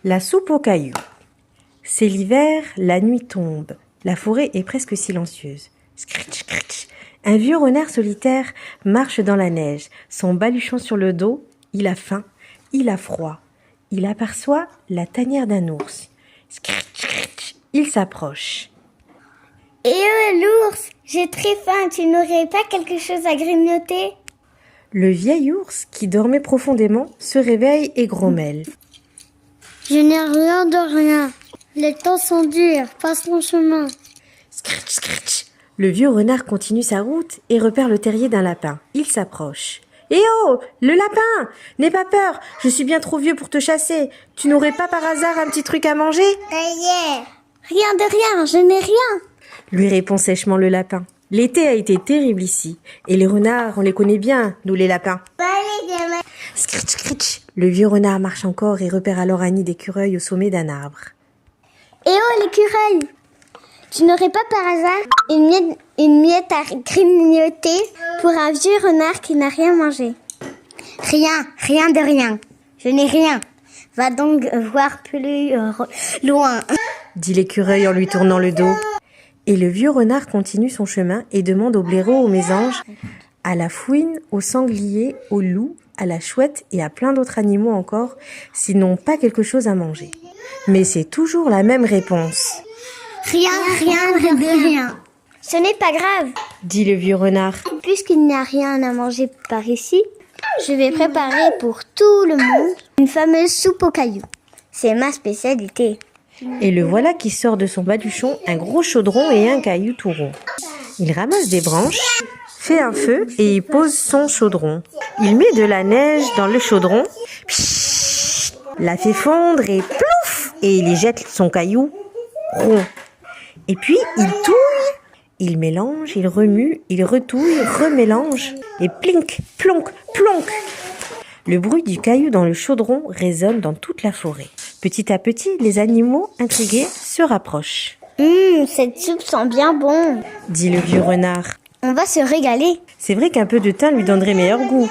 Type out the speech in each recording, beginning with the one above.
La soupe aux cailloux. C'est l'hiver, la nuit tombe. La forêt est presque silencieuse. Scritch, scritch. Un vieux renard solitaire marche dans la neige. Son baluchon sur le dos, il a faim, il a froid. Il aperçoit la tanière d'un ours. Scritch, scritch. Il s'approche. L'ours, j'ai très faim, tu n'aurais pas quelque chose à grignoter? Le vieil ours, qui dormait profondément, se réveille et grommelle. Je n'ai rien de rien. Les temps sont durs, passe mon chemin. Scritch, scritch. Le vieux renard continue sa route et repère le terrier d'un lapin. Il s'approche. Eh oh, le lapin! N'aie pas peur, je suis bien trop vieux pour te chasser. Tu n'aurais pas par hasard un petit truc à manger? Rien de rien, je n'ai rien. Lui répond sèchement le lapin. L'été a été terrible ici. Et les renards, on les connaît bien, nous les lapins. Scritch, scritch. Le vieux renard marche encore et repère alors un nid d'écureuil au sommet d'un arbre. Eh oh, l'écureuil! Tu n'aurais pas par hasard une miette à grignoter pour un vieux renard qui n'a rien mangé? Rien de rien. Je n'ai rien. Va donc voir plus loin. Dit l'écureuil en lui tournant le dos. Et le vieux renard continue son chemin et demande au blaireau, aux mésanges, à la fouine, au sanglier, au loup, à la chouette et à plein d'autres animaux encore, s'ils n'ont pas quelque chose à manger. Mais c'est toujours la même réponse. Rien de rien. Ce n'est pas grave. Dit le vieux renard. Puisqu'il n'y a rien à manger par ici, je vais préparer pour tout le monde une fameuse soupe aux cailloux. C'est ma spécialité. Et le voilà qui sort de son baluchon un gros chaudron et un caillou tout rond. Il ramasse des branches, fait un feu et y pose son chaudron. Il met de la neige dans le chaudron, la fait fondre et plouf, et il y jette son caillou rond. Et puis il touille, il mélange, il remue, il retouille, remélange et plink, plonk, plonk. Le bruit du caillou dans le chaudron résonne dans toute la forêt. Petit à petit, les animaux, intrigués, se rapprochent. Cette soupe sent bien bon, dit le vieux renard. On va se régaler. C'est vrai qu'un peu de thym lui donnerait meilleur goût.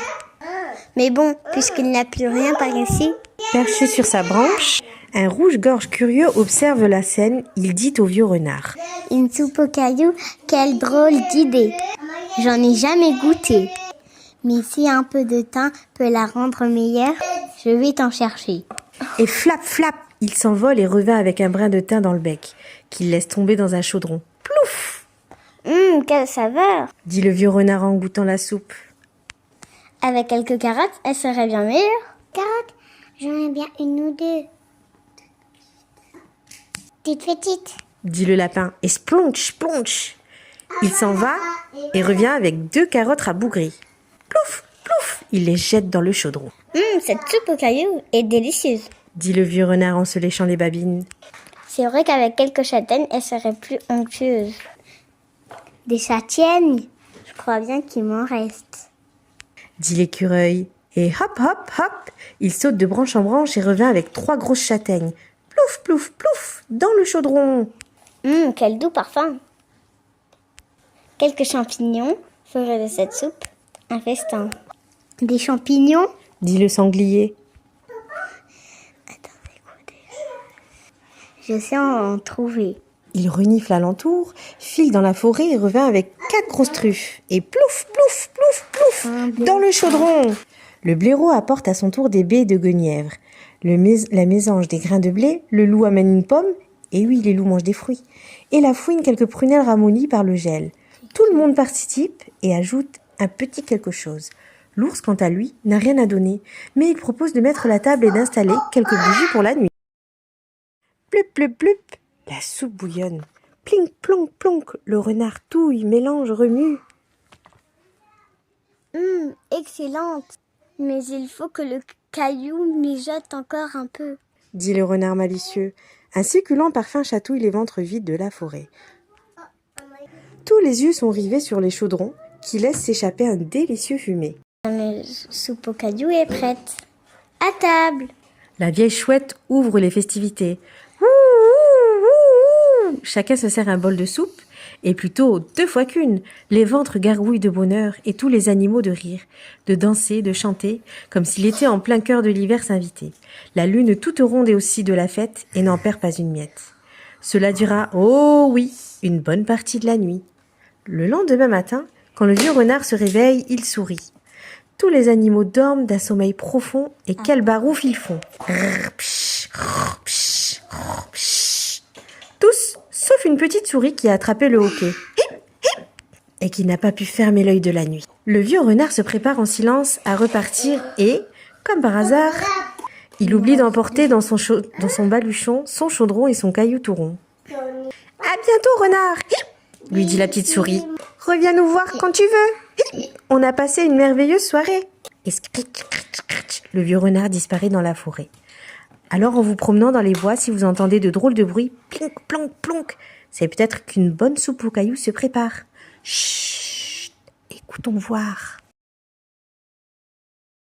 Mais bon, puisqu'il n'y a plus rien par ici. Perché sur sa branche, un rouge-gorge curieux observe la scène. Il dit au vieux renard. Une soupe aux cailloux, quelle drôle d'idée. J'en ai jamais goûté. Mais si un peu de thym peut la rendre meilleure, je vais t'en chercher. Et flap, flap, il s'envole et revient avec un brin de thym dans le bec, qu'il laisse tomber dans un chaudron. Plouf! Quelle saveur! Dit le vieux renard en goûtant la soupe. Avec quelques carottes, elle serait bien meilleure. Carottes? J'en ai bien une ou deux. Petite. Dit le lapin et splonch, splonch. Il s'en va et revient avec 2 carottes rabougries. Plouf, plouf, il les jette dans le chaudron. Cette soupe aux cailloux est délicieuse. Dit le vieux renard en se léchant les babines. C'est vrai qu'avec quelques châtaignes, elle serait plus onctueuse. Des châtaignes? Je crois bien qu'il m'en reste. Dit l'écureuil. Et hop, hop, hop, il saute de branche en branche et revient avec 3 grosses châtaignes. Plouf, plouf, plouf, dans le chaudron. Quel doux parfum. Quelques champignons feraient de cette soupe un festin. Des champignons? Dit le sanglier. Attendez, je sais en trouver. Il renifle alentour, file dans la forêt et revient avec 4 grosses truffes. Et plouf, plouf, plouf, plouf, dans le chaudron. Le blaireau apporte à son tour des baies de guenièvre. La mésange des grains de blé, le loup amène une pomme. Et oui, les loups mangent des fruits. Et la fouine quelques prunelles ramollies par le gel. Tout le monde participe et ajoute un petit quelque chose. L'ours, quant à lui, n'a rien à donner, mais il propose de mettre la table et d'installer quelques bougies pour la nuit. Plup, plup, plup, la soupe bouillonne. Plink, plonk, plonk, le renard touille, mélange, remue. Excellente. Mais il faut que le caillou mijote encore un peu. Dit le renard malicieux. Un succulent parfum chatouille les ventres vides de la forêt. Tous les yeux sont rivés sur les chaudrons qui laissent s'échapper un délicieux fumé. La soupe aux cailloux est prête. À table. La vieille chouette ouvre les festivités. Ouh, ouh, ouh, ouh. Chacun se sert un bol de soupe et plutôt 2 fois qu'une. Les ventres gargouillent de bonheur et tous les animaux de rire, de danser, de chanter, comme s'il était en plein cœur de l'hiver s'inviter. La lune toute ronde est aussi de la fête et n'en perd pas une miette. Cela dura, oh oui, une bonne partie de la nuit. Le lendemain matin, quand le vieux renard se réveille, il sourit. Tous les animaux dorment d'un sommeil profond et quel barouf ils font. Tous, sauf une petite souris qui a attrapé le hoquet et qui n'a pas pu fermer l'œil de la nuit. Le vieux renard se prépare en silence à repartir et, comme par hasard, il oublie d'emporter dans son baluchon son chaudron et son caillou tout rond. « À bientôt, renard !» lui dit la petite souris. « Reviens nous voir quand tu veux. On a passé une merveilleuse soirée. » Et le vieux renard disparaît dans la forêt. Alors, en vous promenant dans les bois, si vous entendez de drôles de bruits, plonk, plonk, plonk, c'est peut-être qu'une bonne soupe aux cailloux se prépare. Chut, écoutons voir.